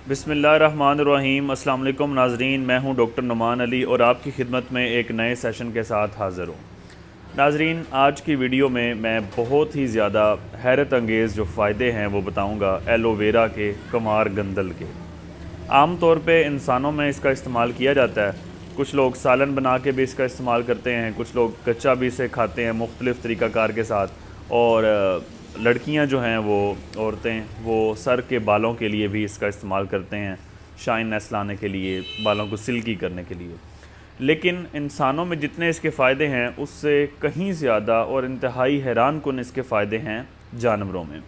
बिस्मिल्लाहिर्रहमानिर्रहीम। अस्सलाम वालेकुम नाजरीन, मैं हूं डॉक्टर नुमान अली और आपकी खिदमत में एक नए सेशन के साथ हाज़िर हूं। नाजरीन, आज की वीडियो में मैं बहुत ही ज़्यादा हैरत अंगेज़ जो फ़ायदे हैं वो बताऊंगा एलोवेरा के, कमार गंदल के। आम तौर पे इंसानों में इसका इस्तेमाल किया जाता है। कुछ लोग सालन बना के भी इसका इस्तेमाल करते हैं, कुछ लोग कच्चा भी इसे खाते हैं मुख्तलिफ़ तरीक़ाकार के साथ। और लड़कियां जो हैं वो औरतें वो सर के बालों के लिए भी इसका इस्तेमाल करते हैं, शाइननेस लाने के लिए, बालों को सिल्की करने के लिए। लेकिन इंसानों में जितने इसके फ़ायदे हैं उससे कहीं ज़्यादा और इंतहाई हैरान कुन इसके फ़ायदे हैं जानवरों में।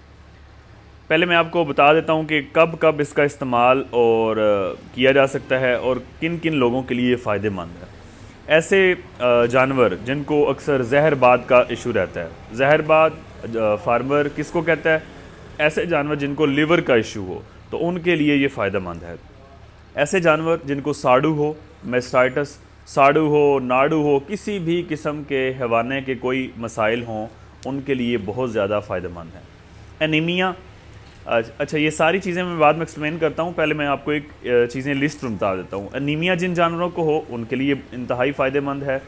पहले मैं आपको बता देता हूँ कि कब कब इसका इस्तेमाल और किया जा सकता है और किन किन लोगों के लिए फ़ायदेमंद है। ऐसे जानवर जिनको अक्सर जहरबाद का इशू रहता है। जहरबाद फार्मर किसको कहता है? ऐसे जानवर जिनको लिवर का इशू हो तो उनके लिए ये फ़ायदेमंद है। ऐसे जानवर जिनको साड़ू हो, मेस्टाइटिस, साड़ू हो, नाड़ू हो, किसी भी किस्म के हैवाने के कोई मसाइल हों, उनके लिए बहुत ज़्यादा फ़ायदेमंद है। एनीमिया, अच्छा ये सारी चीज़ें मैं बाद में एक्सप्लेन करता हूँ, पहले मैं आपको एक चीज़ें लिस्ट में बता देता हूँ। एनीमिया जिन जानवरों को हो उनके लिए इंतहाई फ़ायदेमंद है।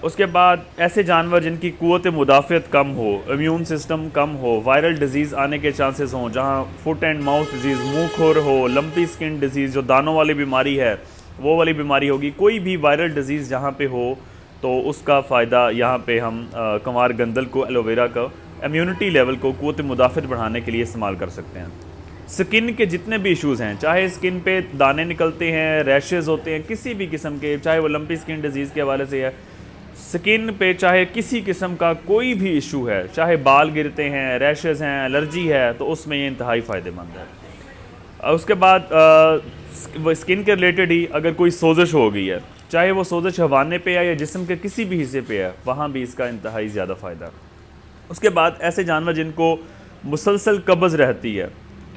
उसके बाद ऐसे जानवर जिनकी क़ुव्वत मुदाफ़ियत कम हो, इम्यून सिस्टम कम हो, वायरल डिज़ीज़ आने के चांसेस हों, जहाँ फुट एंड माउथ डिज़ीज़, मुँह खुर हो, लंपी स्किन डिज़ीज़ जो दानों वाली बीमारी है वो वाली बीमारी होगी, कोई भी वायरल डिज़ीज़ जहाँ पे हो तो उसका फ़ायदा यहाँ पे हम कमार गंदल को, एलोवेरा का इम्यूनिटी लेवल को, क़ुव्वत मुदाफ़ियत बढ़ाने के लिए इस्तेमाल कर सकते हैं। स्किन के जितने भी इश्यूज़ हैं, चाहे स्किन पे दाने निकलते हैं, रैशेज़ होते हैं किसी भी किस्म के, चाहे वो लंपी स्किन डिज़ीज़ के हवाले से है, स्किन पे चाहे किसी किस्म का कोई भी इशू है, चाहे बाल गिरते हैं, रैशेज़ हैं, एलर्जी है, तो उसमें ये इंतहाई फ़ायदेमंद है। उसके बाद स्किन के रिलेटेड ही अगर कोई सोजिश हो गई है, चाहे वो सोजिश हवाने पे है या जिस्म के किसी भी हिस्से पे है, वहाँ भी इसका इंतहाई ज़्यादा फ़ायदा है। उसके बाद ऐसे जानवर जिनको मुसलसल कब्ज़ रहती है,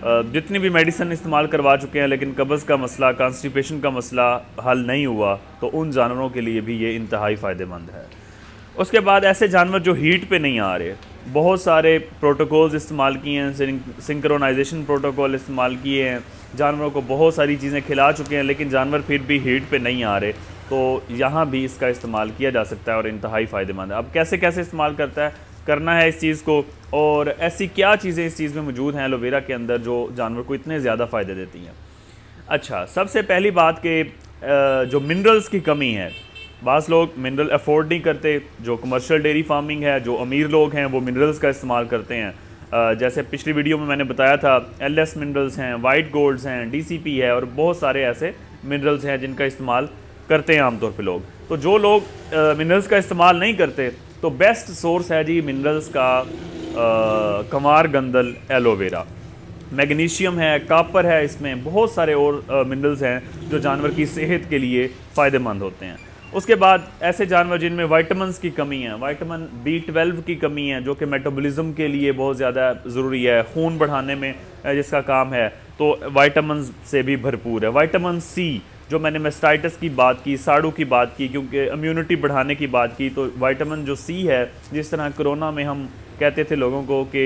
जितनी भी मेडिसिन इस्तेमाल करवा चुके हैं लेकिन कब्ज़ का मसला, कॉन्स्टिपेशन का मसला हल नहीं हुआ, तो उन जानवरों के लिए भी ये इंतहाई फ़ायदेमंद है। उसके बाद ऐसे जानवर जो हीट पे नहीं आ रहे, बहुत सारे प्रोटोकॉल्स इस्तेमाल किए हैं, सिंक्रोनाइजेशन प्रोटोकॉल इस्तेमाल किए हैं, जानवरों को बहुत सारी चीज़ें खिला चुके हैं लेकिन जानवर फिर भी हीट पे नहीं आ रहे, तो यहाँ भी इसका इस्तेमाल किया जा सकता है और इंतहाई फ़ायदेमंद है। अब कैसे कैसे इस्तेमाल करना है इस चीज़ को, और ऐसी क्या चीज़ें इस चीज़ में मौजूद हैं एलोवेरा के अंदर जो जानवर को इतने ज़्यादा फ़ायदे देती हैं। अच्छा, सबसे पहली बात कि जो मिनरल्स की कमी है, बाज़ लोग मिनरल अफोर्ड नहीं करते। जो कमर्शियल डेयरी फार्मिंग है, जो अमीर लोग हैं वो मिनरल्स का इस्तेमाल करते हैं। जैसे पिछली वीडियो में मैंने बताया था, LS मिनरल्स हैं, वाइट गोल्ड्स हैं, DCP है और बहुत सारे ऐसे मिनरल्स हैं जिनका इस्तेमाल करते हैं आमतौर पे लोग। तो जो लोग मिनरल्स का इस्तेमाल नहीं करते तो बेस्ट सोर्स है जी मिनरल्स का कमार गंदल एलोवेरा। मैग्नीशियम है, कापर है, इसमें बहुत सारे और मिनरल्स हैं जो जानवर की सेहत के लिए फ़ायदेमंद होते हैं। उसके बाद ऐसे जानवर जिनमें वाइटामिन्स की कमी है, विटामिन B12 की कमी है जो कि मेटाबॉलिज्म के लिए बहुत ज़्यादा ज़रूरी है, खून बढ़ाने में जिसका काम है, तो विटामिन से भी भरपूर है। विटामिन C, जो मैंने मेस्टाइटिस की बात की, साड़ू की बात की, क्योंकि इम्यूनिटी बढ़ाने की बात की, तो विटामिन जो C है, जिस तरह कोरोना में हम कहते थे लोगों को कि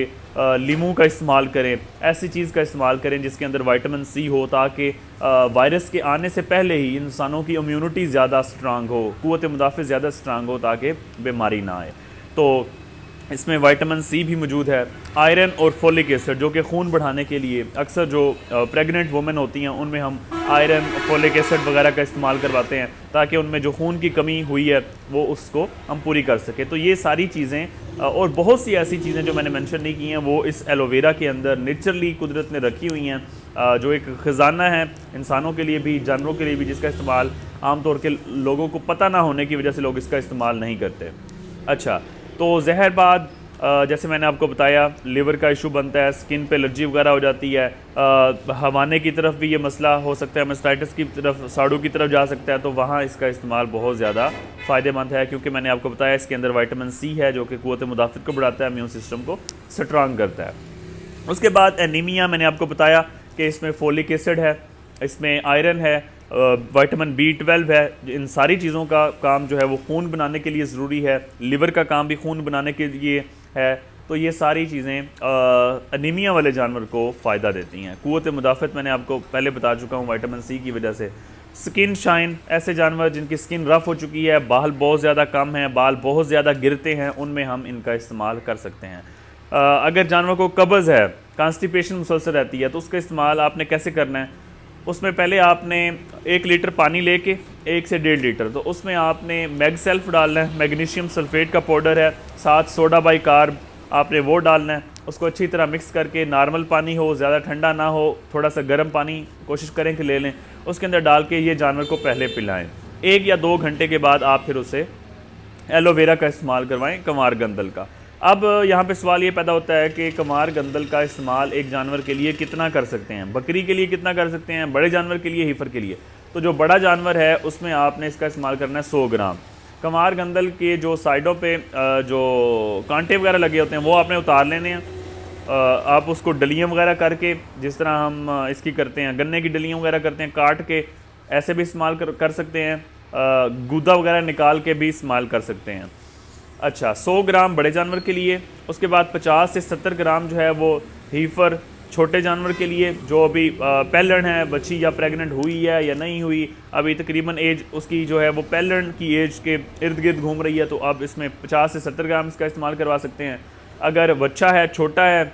लीमू का इस्तेमाल करें, ऐसी चीज़ का इस्तेमाल करें जिसके अंदर विटामिन C हो, ताकि वायरस के आने से पहले ही इंसानों की इम्यूनिटी ज़्यादा स्ट्रांग हो, क़ुव्वत मुदाफ़ियत ज़्यादा स्ट्रांग हो, ताकि बीमारी ना आए। तो इसमें विटामिन C भी मौजूद है। आयरन और फोलिक एसिड जो कि खून बढ़ाने के लिए, अक्सर जो प्रेग्नेंट वुमेन होती हैं उनमें हम आयरन, फोलिक एसिड वगैरह का इस्तेमाल करवाते हैं ताकि उनमें जो खून की कमी हुई है वो उसको हम पूरी कर सकें। तो ये सारी चीज़ें और बहुत सी ऐसी चीज़ें जो मैंने मेंशन नहीं की हैं वो इस एलोवेरा के अंदर नेचुरली कुदरत ने रखी हुई हैं, जो एक ख़जाना है इंसानों के लिए भी, जानवरों के लिए भी, जिसका इस्तेमाल आमतौर के लोगों को पता ना होने की वजह से लोग इसका इस्तेमाल नहीं करते। अच्छा, तो जहरबाद जैसे मैंने आपको बताया, लिवर का इशू बनता है, स्किन पे एलर्जी वगैरह हो जाती है, हवाने की तरफ भी ये मसला हो सकता है, मेस्टाइटिस की तरफ, साड़ू की तरफ जा सकता है, तो वहाँ इसका इस्तेमाल बहुत ज़्यादा फ़ायदेमंद है, क्योंकि मैंने आपको बताया इसके अंदर विटामिन C है जो कि क़ुव्वत मुदाफ़ियत को बढ़ाता है, इम्यून सिस्टम को स्ट्रांग करता है। उसके बाद एनीमिया, मैंने आपको बताया कि इसमें फोलिक एसिड है, इसमें आयरन है, विटामिन B12 है। इन सारी चीज़ों का काम जो है वो खून बनाने के लिए ज़रूरी है। लिवर का काम भी खून बनाने के लिए है। तो ये सारी चीज़ें अनीमिया वाले जानवर को फ़ायदा देती हैं। क़ुव्वत मुदाफ़त मैंने आपको पहले बता चुका हूँ, विटामिन सी की वजह से। स्किन शाइन, ऐसे जानवर जिनकी स्किन रफ़ हो चुकी है, बाल बहुत ज़्यादा कम हैं, बाल बहुत ज़्यादा गिरते हैं, उनमें हम इनका इस्तेमाल कर सकते हैं। अगर जानवर को कब्ज़ है, कॉन्स्टिपेशन मुसलसल रहती है, तो उसका इस्तेमाल आपने कैसे करना है? उसमें पहले आपने 1 लीटर पानी लेके 1 से 1.5 लीटर, तो उसमें आपने मैग सेल्फ डालना है, मैग्नीशियम सल्फेट का पाउडर है, साथ सोडा बाइकार्ब आपने वो डालना है। उसको अच्छी तरह मिक्स करके, नॉर्मल पानी हो, ज़्यादा ठंडा ना हो, थोड़ा सा गर्म पानी कोशिश करें कि ले लें, उसके अंदर डाल के ये जानवर को पहले पिलाएं। 1 या 2 घंटे के बाद आप फिर उसे एलोवेरा का इस्तेमाल करवाएं, कमार गंदल का। अब यहाँ पे सवाल ये पैदा होता है कि कमार गंदल का इस्तेमाल एक जानवर के लिए कितना कर सकते हैं, बकरी के लिए कितना कर सकते हैं, बड़े जानवर के लिए, हीफर के लिए। तो जो बड़ा जानवर है उसमें आपने इसका इस्तेमाल करना है 100 ग्राम। कमार गंदल के जो साइडों पे जो कांटे वगैरह लगे होते हैं वो आपने उतार लेने हैं। आप उसको डलियाँ वगैरह करके, जिस तरह हम इसकी करते हैं, गन्ने की डलियाँ वगैरह करते हैं, काट के ऐसे भी इस्तेमाल कर सकते हैं। गूदा वगैरह निकाल के भी इस्तेमाल कर सकते हैं। अच्छा, 100 ग्राम बड़े जानवर के लिए। उसके बाद 50 से 70 ग्राम जो है वो हीफर, छोटे जानवर के लिए, जो अभी पैलन है, बच्ची या प्रेग्नेंट हुई है या नहीं हुई, अभी तकरीबन एज उसकी जो है वो पैलन की एज के इर्द गिर्द घूम रही है, तो आप इसमें 50 से 70 ग्राम इसका इस्तेमाल करवा सकते हैं। अगर बच्चा है, छोटा है,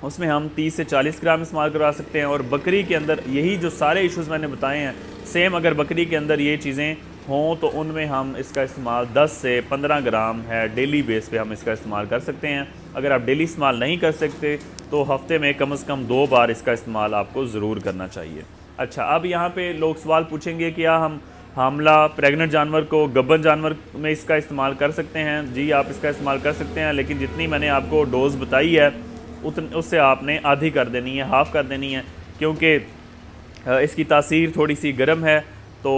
उसमें हम 30 से 40 ग्राम इस्तेमाल करवा सकते हैं। और बकरी के अंदर यही जो सारे इश्यूज़ मैंने बताए हैं, सेम अगर बकरी के अंदर ये चीज़ें हों तो उनमें हम इसका इस्तेमाल 10 से 15 ग्राम है, डेली बेस पे हम इसका इस्तेमाल कर सकते हैं। अगर आप डेली इस्तेमाल नहीं कर सकते तो हफ़्ते में कम से कम 2 बार इसका इस्तेमाल आपको ज़रूर करना चाहिए। अच्छा, अब यहाँ पे लोग सवाल पूछेंगे कि क्या हम हामला प्रेग्नेंट जानवर को गब्बन जानवर में इसका इस्तेमाल कर सकते हैं? जी, आप इसका इस्तेमाल कर सकते हैं, लेकिन जितनी मैंने आपको डोज़ बताई है उससे आपने आधी कर देनी है, हाफ़ कर देनी है, क्योंकि इसकी तासीर थोड़ी सी गर्म है। तो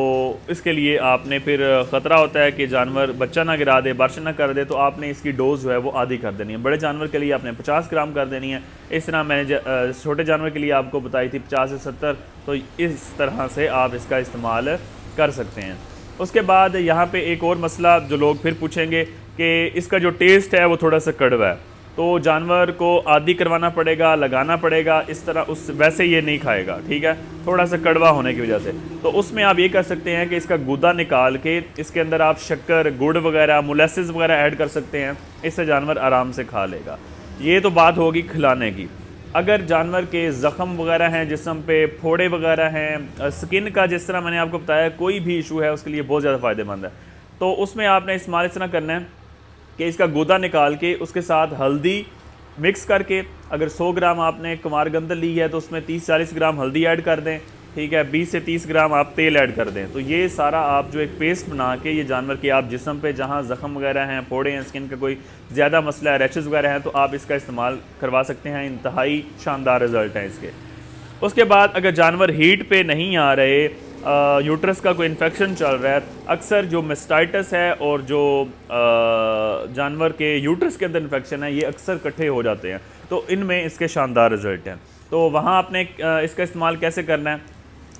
इसके लिए आपने फिर ख़तरा होता है कि जानवर बच्चा ना गिरा दे, बारिश ना कर दे, तो आपने इसकी डोज़ जो है वो आधी कर देनी है। बड़े जानवर के लिए आपने 50 ग्राम कर देनी है। इस तरह मैंने छोटे जानवर के लिए आपको बताई थी 50 से 70, तो इस तरह से आप इसका इस्तेमाल कर सकते हैं। उसके बाद यहाँ पे एक और मसला जो लोग फिर पूछेंगे कि इसका जो टेस्ट है वो थोड़ा सा कड़वा है, तो जानवर को आदी करवाना पड़ेगा, लगाना पड़ेगा, इस तरह उस वैसे ये नहीं खाएगा, ठीक है, थोड़ा सा कड़वा होने की वजह से। तो उसमें आप ये कर सकते हैं कि इसका गूदा निकाल के इसके अंदर आप शक्कर, गुड़ वगैरह, मोलेसेस वगैरह ऐड कर सकते हैं, इससे जानवर आराम से खा लेगा। ये तो बात होगी खिलाने की। अगर जानवर के ज़ख़म वगैरह हैं, जिस्म पे फोड़े वगैरह हैं, स्किन का जिस तरह मैंने आपको बताया कोई भी इशू है, उसके लिए बहुत ज़्यादा फ़ायदेमंद है। तो उसमें आपने इस्तेमाल इस तरह करना है कि इसका गूदा निकाल के उसके साथ हल्दी मिक्स करके, अगर 100 ग्राम आपने कमार गंदल ली है तो उसमें 30-40 ग्राम हल्दी ऐड कर दें, ठीक है, 20 से 30 ग्राम आप तेल ऐड कर दें। तो ये सारा आप जो एक पेस्ट बना के ये जानवर के आप जिस्म पे जहाँ ज़ख़म वगैरह हैं, फोड़े हैं, स्किन का कोई ज़्यादा मसला है, रैशेज़ वगैरह हैं, तो आप इसका इस्तेमाल करवा सकते हैं। इंतहाई शानदार रिज़ल्ट हैं इसके। उसके बाद अगर जानवर हीट पे नहीं आ रहे, यूट्रस का कोई इन्फेक्शन चल रहा है, अक्सर जो मेस्टाइटिस है और जो जानवर के यूट्रस के अंदर इन्फेक्शन है, ये अक्सर इकट्ठे हो जाते हैं, तो इनमें इसके शानदार रिज़ल्ट हैं। तो वहाँ आपने इसका इस्तेमाल कैसे करना है?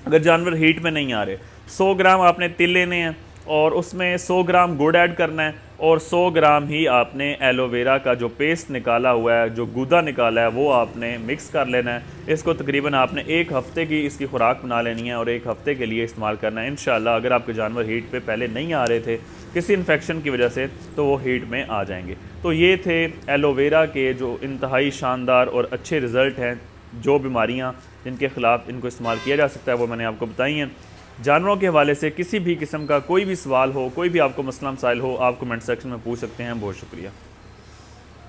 अगर जानवर हीट में नहीं आ रहे, 100 ग्राम आपने तिल लेने हैं और उसमें 100 ग्राम गुड़ ऐड करना है और 100 ग्राम ही आपने एलोवेरा का जो पेस्ट निकाला हुआ है, जो गूदा निकाला है, वो आपने मिक्स कर लेना है। इसको तकरीबन आपने 1 हफ़्ते की इसकी खुराक बना लेनी है और 1 हफ़्ते के लिए इस्तेमाल करना है। इंशाल्लाह अगर आपके जानवर हीट पे पहले नहीं आ रहे थे किसी इन्फेक्शन की वजह से, तो वो हीट में आ जाएंगे। तो ये थे एलोवेरा के जो इंतहाई शानदार और अच्छे रिज़ल्ट हैं। जो बीमारियाँ जिनके ख़िलाफ़ इनको इस्तेमाल किया जा सकता है वो मैंने आपको बताई हैं। जानवरों के हवाले से किसी भी किस्म का कोई भी सवाल हो, कोई भी आपको मसला मसाइल हो, आप कमेंट सेक्शन में पूछ सकते हैं। बहुत शुक्रिया।